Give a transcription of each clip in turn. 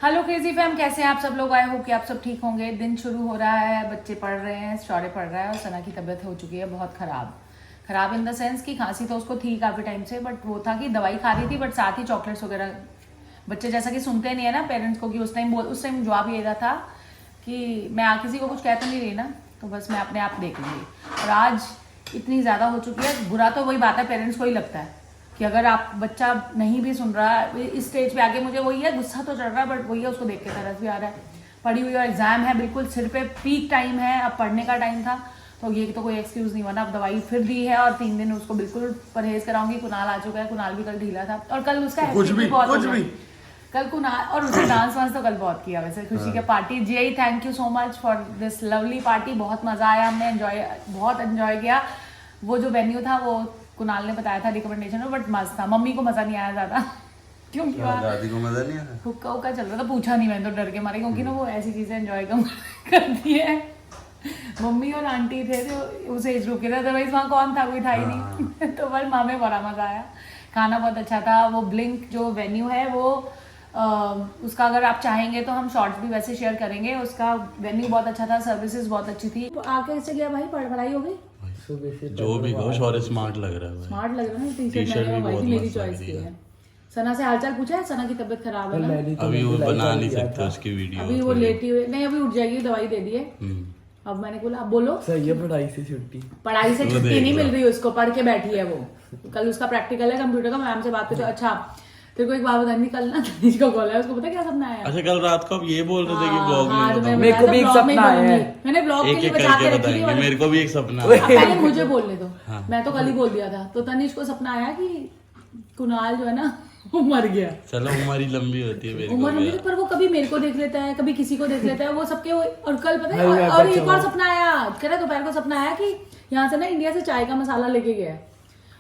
Hello crazy fam, कैसे हैं आप सब लोग। आई होप कि आप सब ठीक होंगे। दिन शुरू हो रहा है, बच्चे पढ़ रहे हैं, शौर्य पढ़ रहा है और सना की तबीयत हो चुकी है बहुत खराब इन द सेंस कि खांसी तो उसको थी काफ़ी टाइम से, बट वो था कि दवाई खा रही थी बट साथ ही चॉकलेट्स वगैरह। बच्चे जैसा कि सुनते नहीं है ना पेरेंट्स को, कि उस टाइम जवाब ये था कि मैं किसी को कुछ कह तो नहीं रही ना, तो बस मैं अपने आप देख लूँगी। और आज इतनी ज़्यादा हो चुकी है। बुरा तो वही बात है, पेरेंट्स को ही लगता है कि अगर आप बच्चा नहीं भी सुन रहा है इस स्टेज पे आके, मुझे वही है, गुस्सा तो चढ़ रहा है बट वही है, उसको देख के तरस भी आ रहा है। पढ़ी हुई और एग्जाम है, बिल्कुल सिर पे पीक टाइम है, अब पढ़ने का टाइम था, तो ये तो कोई एक्सक्यूज नहीं बना। अब दवाई फिर दी है और 3 दिन उसको बिल्कुल परहेज कराऊंगी। कुणाल आ चुका है, कुणाल भी कल ढीला था और कल उसका कुछ भी कल कुणाल, और उसने डांस वांस तो कल बहुत किया वैसे खुशी के पार्टी। जी thank you so much for this lovely party, बहुत मजा आया, हमने बहुत एंजॉय किया। वो जो वेन्यू था वो कुणाल ने बताया था रिकमेंडेशन में, बट मस्त था। मम्मी को मजा नहीं आया ज्यादा क्योंकि दादी को मजा नहीं आया, हुक्का हुक्का चल रहा था, पूछा नहीं मैंने तो डर के मारे, क्योंकि ना वो ऐसी चीजें एंजॉय कम करती है। मम्मी और आंटी थे जो उस एज ग्रुप के थे, अदरवाइज वहाँ कौन था, कोई था ही नहीं। तो बस माँ में बड़ा मजा आया, खाना बहुत अच्छा था। वो ब्लिंक जो वेन्यू है वो उसका अगर आप चाहेंगे तो हम शॉर्ट्स भी वैसे शेयर करेंगे। उसका वेन्यू बहुत अच्छा था, सर्विसेज बहुत अच्छी थी। आके कैसे गया भाई, पढ़ाई हो गई? जो भी कहो शौर्य स्मार्ट लग रहा है भाई। स्मार्ट लग रहा है ना, टी-शर्ट भी बहुत मेरी मस्त चॉइस लग की रही है। सना से हालचाल पूछा है, सना की तबीयत खराब है ना, अभी वो बना नहीं सकते उसकी वीडियो, अभी वो लेटी हुई नहीं, अभी उठ जाएगी, दवाई दे दी है। अब मैंने बोला अब बोलो, सही है, पढ़ाई से छुट्टी नहीं मिल रही उसको, पढ़ के बैठी है वो। कल उसका प्रैक्टिकल है कंप्यूटर का, मैम से बात करते। अच्छा तेरे को एक बात बतानी, कल ना तनीष को कॉल है, उसको पता क्या सपना आया? अच्छा कल रात को आप ये बोल रहे थे कि ब्लॉग में बताओ। मेरे को भी एक सपना आया है, मैंने ब्लॉग के एक लिए एक बचा के करके रखी थी। बताएंगे, मेरे को भी एक सपना आया। पहले मुझे बोलने दो, हाँ। मैं तो कल ही बोल दिया था। तो तनीष को सपना आया कि कुणाल जो है ना वो मर गया। चलो उम्र ही लंबी होती है मेरी उम्र को भी लंबी, पर वो कभी मेरे को देख लेता है, कभी किसी को देख लेता है, वो सबके और कल पता भाई, है, और एक और सपना आया, कह रहा दोपहर को सपना आया कि यहाँ से ना इंडिया से चाय का मसाला लेके गया है।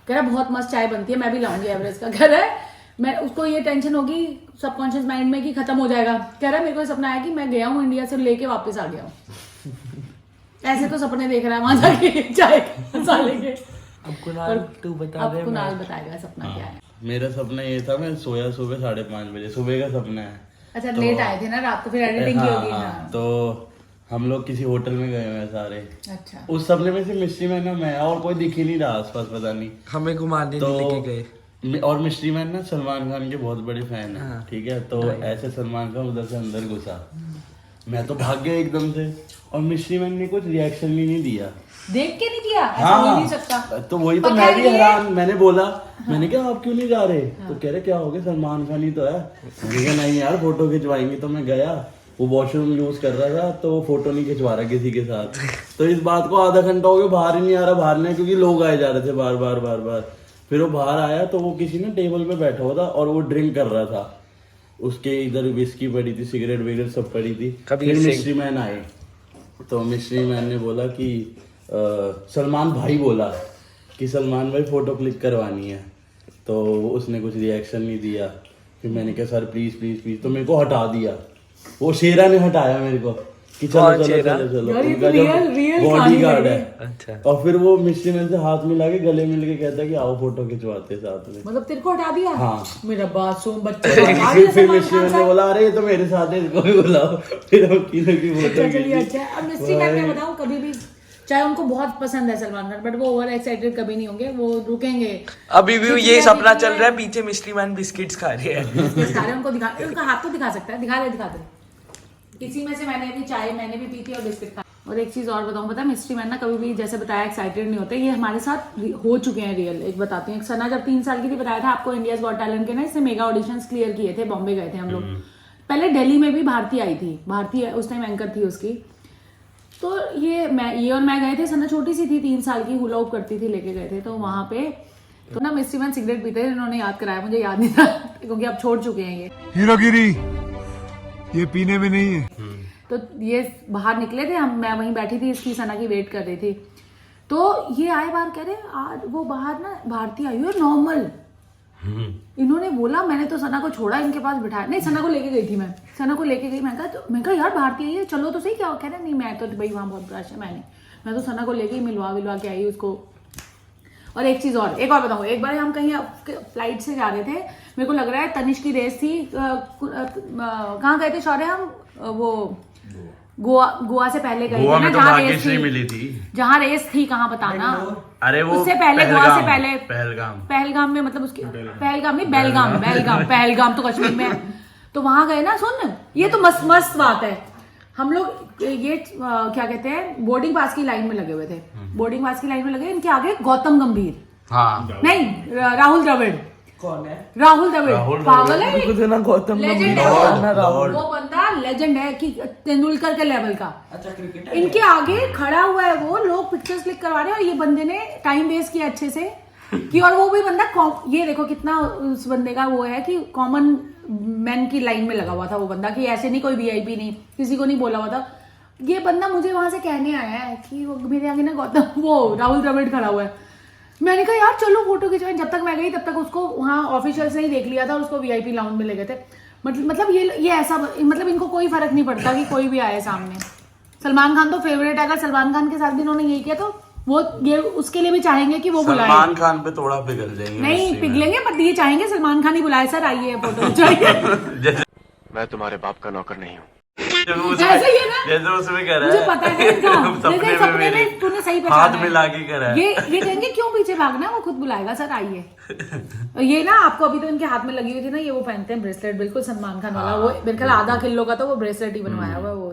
कह रहा बहुत मस्त चाय बनती है, मैं भी लाऊंगी एवरेज का। कह रहा है मैं, उसको ये टेंशन होगी सबकॉन्शियस माइंड में कि खत्म हो जाएगा। कह रहा है मेरे को सपना आया कि मैं गया हूँ इंडिया से लेके वापस आ गया हूँ। ऐसे तो सपने देख रहा है वहां जाके चाय के मसाले के। अब कुणाल तू बता दे, कुणाल बताएगा सपना क्या है। मेरा सपना ये था, मैं सोया सुबह 5:30 बजे, सुबह का सपना है। अच्छा लेट आए थे ना रात को, फिर एडिटिंग की होगी ना। तो हम लोग किसी होटल में गए हुए हैं सारे। अच्छा उस सपने में से मिस्ट्री मैन ना मैं, और कोई दिख ही नहीं रहा आसपास, पता नहीं। हमें घुमाने तो लेके गए। और मिस्ट्री मैन ना सलमान खान के बहुत बड़े फैन है, हाँ। ठीक है। तो ऐसे सलमान खान उधर से अंदर घुसा, मैं तो भाग गया एकदम से, और मिस्ट्री मैन ने कुछ रिएक्शन भी नहीं दिया, देख के नहीं किया, ऐसा हो नहीं सकता। तो वही तो मैं भी हैरान। मैंने बोला, मैंने कहा आप क्यों नहीं जा रहे? तो कह रहे क्या हो गया, सलमान खान ही तो है। मैंने कहा नहीं यार फोटो खिंचवाएंगे। तो मैं गया, वो वॉशरूम यूज कर रहा था, तो वो फोटो नहीं खिंचवा रहा किसी के साथ। तो इस बात को आधा घंटा हो गया, बाहर ही नहीं आ रहा, बाहर नहीं, क्योंकि लोग आए जा रहे थे बार बार। फिर वो बाहर आया तो वो किसी ना टेबल पे बैठा हुआ था और वो ड्रिंक कर रहा था, उसके इधर विस्की पड़ी थी, सिगरेट वगैरह सब पड़ी थी। फिर मिस्ट्री मैन आए, तो मिस्ट्री मैन ने बोला कि सलमान भाई बोला कि सलमान भाई फोटो क्लिक करवानी है। तो उसने कुछ रिएक्शन नहीं दिया। फिर मैंने कहा सर प्लीज, तो मेरे को हटा दिया। वो शेरा ने हटाया मेरे को कि चलो उनका जो बॉडी गार्ड है। अच्छा। और फिर वो मिस्ट्री मैन से हाथ मिला के गले मिल के कहता है कि आओ फोटो खिंचवाते हैं साथ में। मतलब तेरे को हटा दिया? हाँ। मेरा मासूम बच्चा। फिर मिस्ट्री मैन ने बोला अरे ये तो मेरे साथ है, इसको भी बुलाओ। फिर हम तीनों की फोटो चलिए अच्छा। अब मिस्ट्री मैन मैं बताऊं, कभी भी चाहे उनको बहुत पसंद है सलमान खान, बट वो ओवर एक्साइटेड कभी नहीं होंगे, वो रुकेंगे। अभी भी ये सपना चल रहा है, पीछे मिस्ट्री मैन बिस्किट्स खा रहे हैं। सारे उनको दिखा, उनका हाथ तो दिखा सकता है, दिखा दे। किसी में से मैंने भी चाय मैंने भी पी थी और बिस्किट खा। और एक चीज और बताऊं, पता है मिस्ट्री मैन ना कभी भी जैसे बताया एक्साइटेड नहीं होते। ये हमारे साथ हो चुके हैं रियल। एक बताती हूँ, सना जब 3 साल की थी, बताया था आपको, इंडियाज गॉट टैलेंट के ना इससे मेगा ऑडिशंस क्लियर किए थे, बॉम्बे गए थे हम लोग। पहले दिल्ली में भी भारती आई थी, भारती उस टाइम एंकर थी उसकी। तो ये और मैं गए थे, सना छोटी सी थी 3 साल की, हुला हुप करती थी, लेके गए थे। तो वहां पे तो ना मिस्ट्री मैन सिगरेट पीते थे, इन्होंने याद कराया, मुझे याद नहीं था क्योंकि अब छोड़ चुके हैं ये। हीरोगिरी ये पीने में नहीं है। तो ये बाहर निकले थे हम, मैं वहीं बैठी थी, इसकी सना की वेट कर रही थी। तो ये आए बाहर, कह रहे आज वो बाहर ना भारती आई हुई है नॉर्मल। इन्होंने बोला, मैंने तो सना को छोड़ा, इनके पास बिठाया, नहीं सना को लेके गई थी मैं, सना को लेके गई। मैं कहा यार भारती आई है, चलो तो सही। क्या कह रहे नहीं, मैं तो भाई वहां बहुत रश है, मैं तो सना को लेके मिलवा के आई उसको। और एक चीज और बताऊं, एक बार हम कहीं फ्लाइट से जा रहे थे, मेरे को लग रहा है तनिष्क की रेस थी, कहाँ गए थे शौर्य हम, वो गोवा से पहले गए थे ना, जहाँ रेस थी, जहाँ रेस थी, कहाँ बताना, अरे वो उससे पहले गोवा से पहले पहलगाम में, मतलब उसकी पहलगाम नहीं, पहलगाम तो कश्मीर में है। तो वहां गए ना, सुन ये तो मस्त बात है, हम लोग ये क्या कहते हैं, बोर्डिंग पास की लाइन में लगे हुए थे, बोर्डिंग पास की लाइन में लगे, इनके आगे गौतम गंभीर, हाँ नहीं राहुल द्रविड़, कौन है राहुल द्रविड़, पागल है, गौतम लेजेंड है वो बंदा, लेजेंड है कि तेंदुलकर के लेवल का। अच्छा क्रिकेट इनके आगे खड़ा हुआ है वो, लोग पिक्चर्स क्लिक करवा रहे हैं, और ये बंदे ने टाइम वेस्ट किया अच्छे से कि, और वो भी बंदा, ये देखो कितना उस बंदे का वो है कि कॉमन मैन की लाइन में लगा हुआ था वो बंदा, कि ऐसे नहीं कोई वीआईपी नहीं, किसी को नहीं बोला हुआ था। ये बंदा मुझे वहां से कहने आया है कि वो मेरे आगे ना गौतम वो राहुल द्रविड़ खड़ा हुआ है। मैंने कहा यार चलो फोटो खिंचवाएं, जब तक मैं गई तब तक उसको वहाँ ऑफिशियल से ही देख लिया था, और उसको वीआईपी लाउंज में ले गए थे। मतलब ये ऐसा, मतलब इनको कोई फर्क नहीं पड़ता कि कोई भी आए सामने। सलमान खान तो फेवरेट है, अगर सलमान खान के साथ भी इन्होंने यही किया तो वो ये उसके लिए भी चाहेंगे कि वो बुलाए। सलमान खान पे थोड़ा पिघल जाएंगे, नहीं पिघलेंगे, पर ये चाहेंगे सलमान खान ही बुलाए, सर आइए फोटो खिंचाइए। मैं तुम्हारे बाप का नौकर नहीं हूँ। ऐसे ही है ना, जैसे उसमें कर रहा मुझे है, पता है इनका, जैसे सपने में तूने सही पहचाना हाथ है, मिला के करा है। ये कहेंगे क्यों पीछे भागना, वो खुद बुलाएगा, सर आइए। ये ना आपको अभी तो इनके हाथ में लगी हुई थी ना, ये वो पहनते हैं ब्रेसलेट, बिल्कुल सलमान खान वाला, वो मेरे ख्याल आधा किलो का तो वो ब्रेसलेट ही बनवाया हुआ है, वो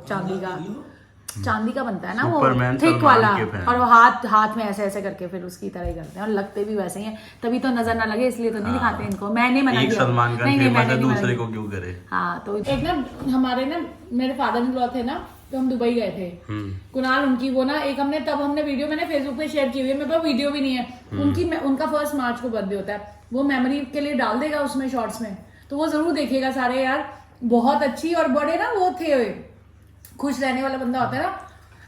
चांदी का बनता है ना वो थिक वाला, और वो हाथ में ऐसे ऐसे करके फिर उसकी तरह ही करते हैं, और लगते भी वैसे ही हैं, तभी तो नजर ना लगे इसलिए तो नहीं दिखाते इनको। मैंने मना किया, सलमान खान फेमस है, दूसरे को क्यों करे। हाँ तो एक ना हमारे ना मेरे फादर इन लॉ थे ना, तो हम दुबई गए थे, कुणाल उनकी वो ना एक हमने वीडियो मैंने फेसबुक पे शेयर की हुई है, मेरे पास वीडियो भी नहीं है उनका 1 मार्च को बर्थडे होता है, वो मेमोरी के लिए डाल देगा उसमें शॉर्ट्स में, तो वो जरूर देखिएगा सारे यार, बहुत अच्छी, और बड़े ना वो थे, खुश रहने वाला बंदा होता है ना,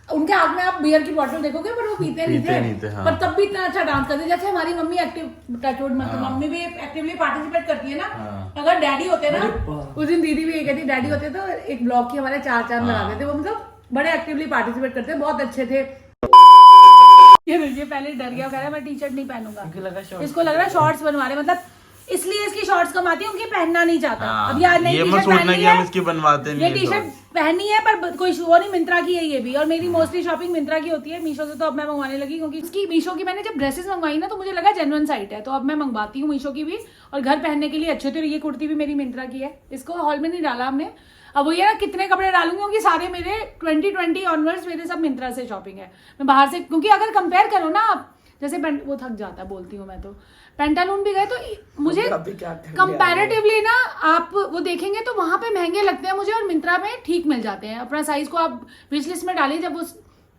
उनके हाथ में आप बियर की बोतल देखोगे पर वो पीते नहीं थे, हाँ। पर तब भी इतना अच्छा डांस करते, जैसे हमारी मम्मी मम्मी भी एक्टिवली पार्टिसिपेट करती है ना, हाँ। अगर डैडी होते ना, उस दिन दीदी भी ये कहती डैडी होते तो एक ब्लॉग की हमारे 4 चांद लगाते थे, वो मतलब बड़े एक्टिवली पार्टिसिपेट करते, बहुत अच्छे थे। ये पहले डर गया, कह रहा है मैं टी शर्ट नहीं पहनूंगा, इसको लग रहा है शॉर्ट्स बनवा रहे, मतलब इसलिए इसकी शॉर्ट्स कमाती है, उनकी पहनना नहीं चाहता। अब यार नहीं, ये मत सोचना कि हम इसकी बनवाते नहीं, ये टी शर्ट पहनी है पर कोई वो नहीं, मिंत्रा की है ये भी, और मेरी मोस्टली शॉपिंग मिंत्रा की होती है, मीशो से तो अब मैं मंगवाने लगी, क्योंकि इसकी मीशो की मैंने जब ड्रेसेस मंगवाई ना तो मुझे लगा जेन्युइन साइट है, तो अब मैं मंगवाती हूँ मीशो की भी, और घर पहनने के लिए अच्छे थे। ये कुर्ती भी मेरी मिंत्रा की है, इसको हॉल में नहीं डाला हमने, अब वो ये ना कितने कपड़े डालूंगी, क्योंकि सारे मेरे 2020 ऑनवर्ड्स मेरे सब मिंत्रा से शॉपिंग है, मैं बाहर से, क्योंकि अगर कंपेयर करो ना आप, जैसे वो थक जाता है बोलती हूँ मैं, तो पेंटालून भी गए तो मुझे कंपैरेटिवली ना आप वो देखेंगे तो वहां पे महंगे लगते हैं मुझे, और मिंत्रा में ठीक मिल जाते हैं। अपना साइज को आप विश लिस्ट में डालिए, जब उस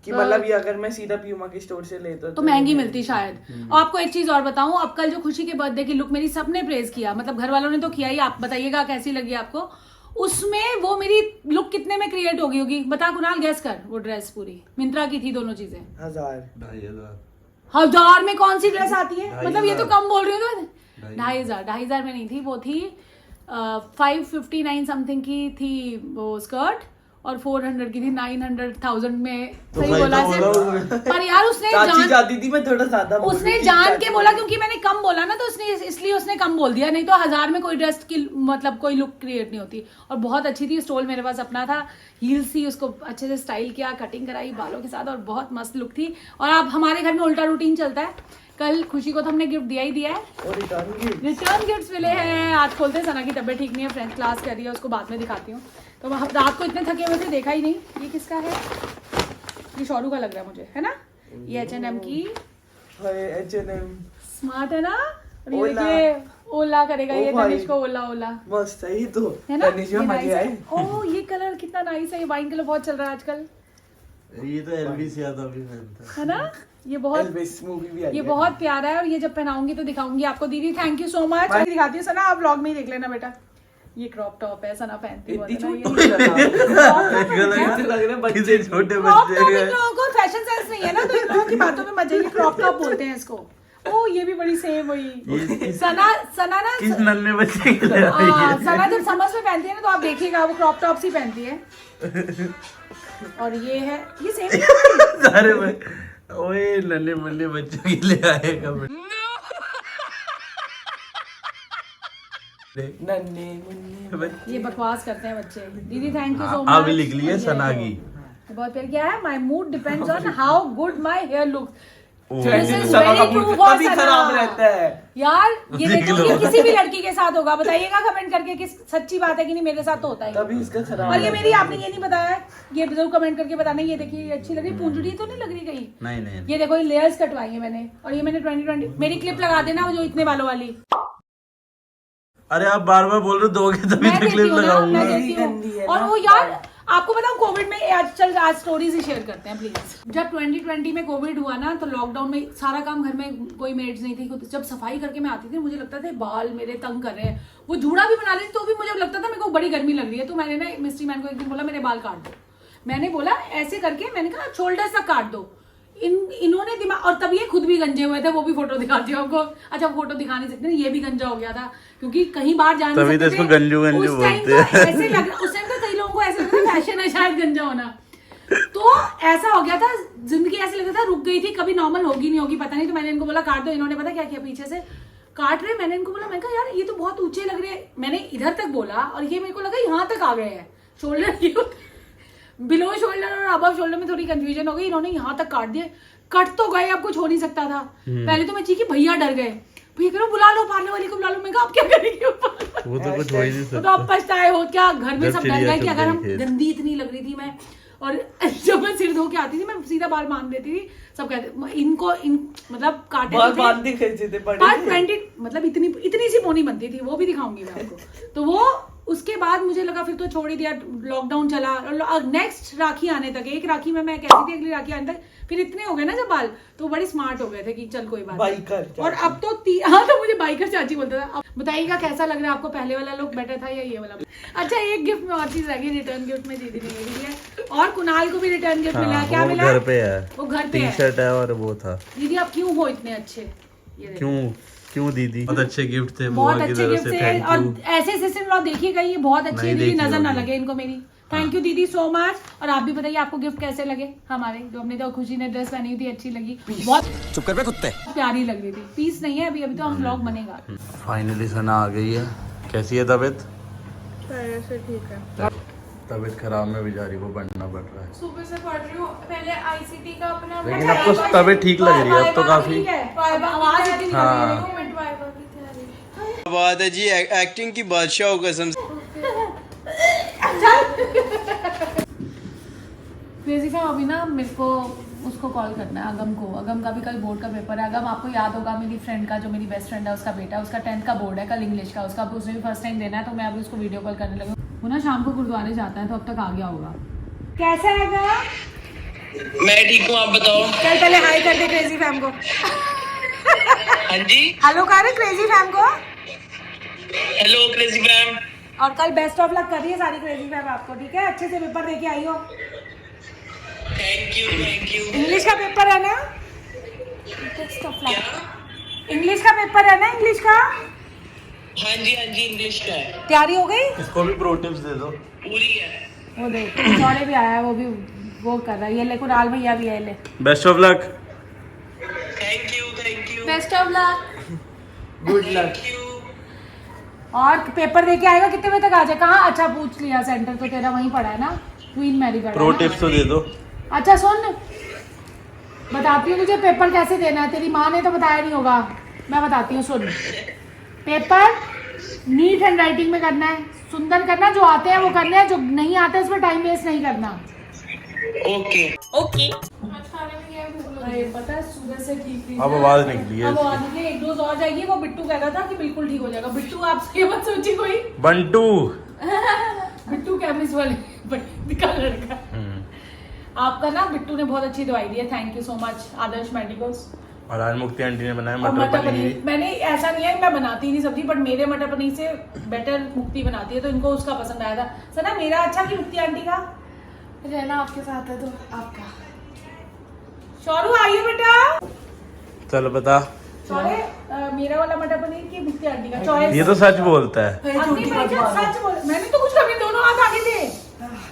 कि मतलब ये अगर मैं सीधा प्यूमा के स्टोर से लेता तो महंगी मिलती शायद। और आपको एक चीज और बताऊं, अब कल जो खुशी के बर्थडे की लुक मेरी सबने प्रेज किया, मतलब घर वालों ने तो किया ही, आप बताइएगा कैसी लगी आपको, उसमें वो मेरी लुक कितने में क्रिएट होगी बता कुणाल, गैस कर। वो ड्रेस पूरी मिंत्रा की थी, दोनों चीजें 1000 में कौन सी ड्रेस आती है, मतलब ये तो कम बोल रही हूँ, 2500 में नहीं थी, वो थी 559 समथिंग की थी वो स्कर्ट, और 400 की थी, 900,000 में, सही बोला से, पर यार उसने जाती थी, मैं थोड़ा ज्यादा उसने जान के बोला, क्योंकि मैंने कम बोला ना, तो उसने इसलिए उसने कम बोल दिया, नहीं तो 1000 में कोई ड्रेस की मतलब कोई लुक क्रिएट नहीं होती। और बहुत अच्छी थी, स्टोल मेरे पास अपना था, हील्स थी, उसको अच्छे से स्टाइल किया, कटिंग कराई बालों के साथ, और बहुत मस्त लुक थी। और अब हमारे घर में उल्टा रूटीन चलता है, कल खुशी को तो हमने गिफ्ट दिया ही दिया है, और रिटर्न गिफ्ट मिले हैं, आज खोलते हैं। सना की तबीयत ठीक नहीं है, फ्रेंच क्लास कर रही है, उसको बाद में दिखाती हूँ। तो रात को इतने थके हुए थे, देखा ही नहीं। ये किसका है, ये शौरू का लग रहा है मुझे, है ना, ये H&M की, H&M स्मार्ट है ना, और ये देखिए ओला करेगा, ये तनिष्क को ओला मस्त है, ये तो है ना, ये ये कलर कितना नाइस है, ये वाइन कलर बहुत चल रहा है आजकल, ये तो एल्विस यादव भी पहनता है ना, ये बहुत प्यारा है, और ये जब पहनाऊंगी तो दिखाऊंगी आपको। दीदी थैंक यू सो मच, दिखाती हूँ सना, आप व्लॉग में ही देख लेना बेटा। ये क्रॉप टॉप है, सना पहनती है, छोटे बच्चे को फैशन सेंस नहीं है ना, तो इन लोगों की बातों में मत जाइए, क्रॉप टॉप बोलते हैं इसको। ओ ये भी बड़ी सेम हुई, सना ना किस नन्हे बच्चे के लिए सना जब समर्स में पहनती है ना, तो आप देखिएगा वो क्रॉप टॉप्स ही पहनती है। और ये है, ये सेम सारे ओए नन्हे मुन्ने बच्चों के लिए आएगा नन्हे मुन्ने ये बकवास करते हैं बच्चे। दीदी थैंक यू सो मच। अब लिख लिए सना की। बहुत प्यार किया है। My mood depends on how good my hair looks. कभी खराब रहता है यार ये देखो कि किसी भी लड़की के साथ होगा, बताइएगा कमेंट करके कि सच्ची बात है कि नहीं, मेरे साथ तो होता है। तभी इसका खराब। और ये मेरी आपने ये नहीं बताया, ये जरूर कमेंट करके बताना। ये देखिए ये अच्छी लग रही, पूंजड़ी तो नहीं लग रही कहीं? नहीं ये देखो ये लेयर्स कटवाई है मैंने, और ये मैंने 2020 मेरी क्लिप लगा देना जो इतने बालों वाली। अरे आप बार बार बोल रहे हो दोगे तभी मैं तकलीफ देती हूँ ना, लगाऊंगा। मैं देती हूँ। और वो यार आपको बताऊं कोविड में आज स्टोरीज ही शेयर करते हैं प्लीज। जब 2020 में कोविड हुआ ना तो लॉकडाउन में सारा काम घर में, कोई मेड्स नहीं थी। जब सफाई करके मैं आती थी मुझे लगता था बाल मेरे तंग कर रहे हैं। वो जूड़ा भी बना रही थी तो भी मुझे लगता था मेरे को बड़ी गर्मी लग रही है। तो मैंने ना मिस्ट्री मैन को एक दिन बोला मेरे बाल काट दो। मैंने बोला ऐसे करके, मैंने कहा शोल्डर तक काट दो। इन्होंने दिमाग, और तब ये खुद भी गंजे हुए थे, वो भी फोटो दिखाती हूँ आपको। अच्छा फोटो दिखा नहीं सकते, ये भी गंजा हो गया था क्योंकि कहीं बाहर जाने तभी तो इसको गंजू गंजू बोलते हैं। ऐसे लग रहा, उस टाइम तो कई लोगों को ऐसे लगता फैशन है शायद गंजा होना। तो ऐसा हो गया था, जिंदगी ऐसे लग रहा था रुक गई थी, कभी नॉर्मल होगी नहीं होगी पता नहीं। तो मैंने इनको बोला काट दो। इन्होंने पता क्या किया, पीछे से काट रहे। मैंने इनको बोला, मैं कहा यार ये तो बहुत ऊंचे लग रहे हैं। मैंने इधर तक बोला और ये मेरे को लगा यहाँ तक आ गए हैं। शोल्डर बिलो शोल्डर और अबव शोल्डर में थोड़ी कंफ्यूजन हो गई। इन्होंने यहाँ तक काट दिए। कट तो गए, अब कुछ हो नहीं सकता था। पहले तो मैं चीखी, भैया डर गए। भैया करो बुला लो पार्लर वाली को, बुला लो। मैं कहा आप क्या करेंगे? वो तो कुछ हो ही नहीं सकता। तो अब पछताए हो क्या? घर में जब सब डर गए कि अगर हम चिड़िया गंदी इतनी लग रही थी मैं, और जब मैं सिर धो के आती थी मैं सीधा बाल बांध देती थी। सब कहते इनको मतलब काटे बाल बांधते कैसे थे बड़े? पार्ट 20 मतलब इतनी सी पोनी बनती थी, वो भी दिखाऊंगी मैं आपको। तो वो उसके बाद मुझे लगा फिर तो छोड़ ही दिया। लॉकडाउन चला और नेक्स्ट राखी आने तक, एक राखी में मैं कहती थी अगली राखी आने तक, फिर इतने हो गए ना जब बाल, तो बड़ी स्मार्ट हो गए थे कि चल कोई बात नहीं। बाइकर और अब तो हाँ तो मुझे बाइकर चाची बोलता था। अब बताइएगा कैसा लग रहा है आपको, पहले वाला लुक बेटर था या ये वाला? अच्छा एक गिफ्ट में और चीज रह गई, रिटर्न गिफ्ट में दीदी ने ये भी दिया। और कुणाल को भी रिटर्न गिफ्ट मिला है। क्या वो मिला? घर पे है, वो घर पे टी है। शर्ट है और वो था। दीदी आप क्यों हो इतने अच्छे? ये देखो। क्यों दीदी, बहुत अच्छे गिफ्ट थे बहुत बुआ की अच्छे तरफ गिफ्ट से, थे। थैंक और यू। ऐसे सिस्टम लॉ देखिएगा, ये बहुत अच्छी है नहीं दीदी, देखी नजर ना होगी। लगे इनको मेरी। थैंक यू दीदी सो मच। और आप भी बताइए आपको गिफ्ट कैसे लगे हमारे, जो हमने तो खुशी ने ड्रेस पहनी थी अच्छी लगी, बहुत चुप कर बे कुत्ते। प्यारी लग रही थी। पीस नहीं है अभी तो हम व्लॉग बनेगा। फाइनली सना आ गई है। कैसी है तबीयत? ठीक है। तबीयत खराब में बेचारी को पढ़ना पड़ रहा है। सुबह से पढ़ रही हूँ। पहले आईसीटी का अपना लेकिन अब तो तबीयत ठीक लग रही है अब तो काफी। आवाज इतनी निकल रही है, हाँ। देखो। मिनट वाइवा की तैयारी। बात है जी, एक्टिंग की बादशाह हो कसम से। क्रेजी फैम अभी ना मेरे को उसको कॉल करना है, अगम को। अगम का भी कल बोर्ड का पेपर है। अगम आपको याद होगा मेरी फ्रेंड का, जो मेरी बेस्ट फ्रेंड है उसका बेटा, उसका 10th का बोर्ड है कल इंग्लिश का उसका। उसने भी फर्स्ट टाइम देना है, तो मैं अभी उसको वीडियो कॉल करने लगी। वो ना शाम को गुरुद्वारे जाता है, तो अब तक आ गया होगा। कैसा है अगम? मैं ठीक हूँ, आप बताओ। चल पहले हाई कर दे क्रेजी फैम को। हाँ जी, हेलो कर रहे क्रेजी फैम को। Hello crazy ma'am. और कल बेस्ट ऑफ लक कर रही है सारी क्रेजी फैम आपको, ठीक है? अच्छे से पेपर देके आई हो। Thank you. इंग्लिश का पेपर है ना? इंग्लिश का पेपर है ना? इंग्लिश का हाँ जी इंग्लिश का है। तैयारी हो गई? इसको भी प्रो टिप्स दे दो। पूरी है। वो देख चौड़े भी आया है, वो भी वो कर रहा है। ये ले कुणाल भैया भी है, ले। Best of luck. Thank you. Best of luck. Good luck. और पेपर दे के आएगा कितने बजे तक आ जाए? कहाँ? अच्छा पूछ लिया, सेंटर तो तेरा वहीं पड़ा है ना, क्वीन मैरी पड़ा प्रो है ना? टिप्स तो दे दो। अच्छा सुन, बताती हूँ तुझे पेपर कैसे देना है। तेरी माँ ने तो बताया नहीं होगा, मैं बताती हूँ सुन। पेपर नीट हैंड राइटिंग में करना है, सुंदर करना, जो आते हैं वो करने हैं, जो नहीं आते उसमें टाइम वेस्ट नहीं करना। ओके। आज खाने में क्या है? भूख लगी। अरे पता है सुबह से ठीक नहीं अब था। आवाज निकली है अब आवाज निकली, एक डोज और जाएगी। वो बिट्टू कह रहा था कि बिल्कुल ठीक हो जाएगा। बिट्टू आप ये मत सोचिए कोई। बंटू। बिट्टू केमिस्ट वाले दिखा लड़का। आपका ना बिट्टू ने बहुत अच्छी दवाई दी है, thank you so much Adarsh medicals. और आज मुक्ति आंटी ने बनाया और मटर मटर पनीर। पनीर, मैंने ऐसा नहीं है मैं बनाती नहीं सब्जी, बट मेरे मटर पनीर से बेटर मुक्ति बनाती है, तो इनको उसका पसंद आया था। सना मेरा अच्छा कि मुक्ति आंटी का? रहना आपके साथ है तो आपका। शौरू आइए बेटा। चल बता। चौड़े मेरा वाला मटर पनीर की मुक्ति आंटी का चॉइस। ये तो सच बोलता है। सच बोल, मैंने तो कुछ कभी, दोनों हाथ आगे थे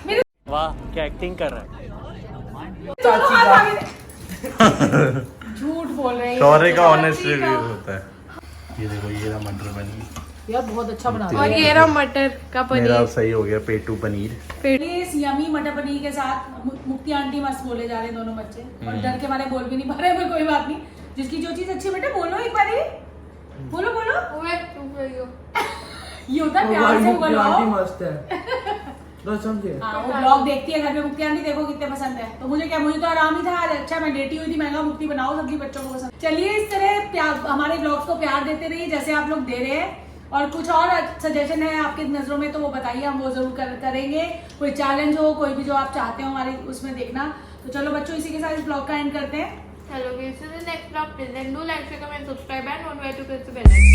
मेरे। वाह क्या एक्टिंग कर रहा है। दोनों हाथ आगे थे। झूठ बोल रहे हैं शौर्य का बच्चे। ऑनेस्ट रिव्यू होता है। ये देखो ये रहा मटर पनीर, यार बहुत अच्छा बना और ये रहा मटर का मेरा पनीर। सही हो गया पेटू पनीर। इस यमी मटर पनीर के साथ मुक्ति आंटी मस्त बोले जा रहे हैं दोनों बच्चे, और डर के मारे बोल भी नहीं पा रहे, पर कोई बात नहीं, जिसकी जो चीज अच्छी बेटा बोलो एक बारी, बोलो बोलो। ओए तुम गई हो। ये होता है प्यार से बोलो। मस्त है हाँ, वो ब्लॉग देखती है घर में मुक्ति आंटी, देखो कितने पसंद है। तो मुझे क्या, मुझे तो आराम ही था आज। अच्छा मैं लेटी हुई थी, महंगा मुक्ति बनाओ सब्जी बच्चों को पसंद। चलिए इस तरह प्यार हमारे ब्लॉग्स को प्यार देते रहिए जैसे आप लोग दे रहे हैं, और कुछ और सजेशन है आपकी नजरों में तो वो बताइए, हम वो जरूर करेंगे। कोई चैलेंज हो, कोई भी जो आप चाहते हो हमारे उसमें देखना। तो चलो बच्चों, इसी के साथ इस ब्लॉग का एंड करते हैं। Hello guys, this is the next vlog. Till then, do like, share, comment, subscribe, and don't forget to press the bell icon.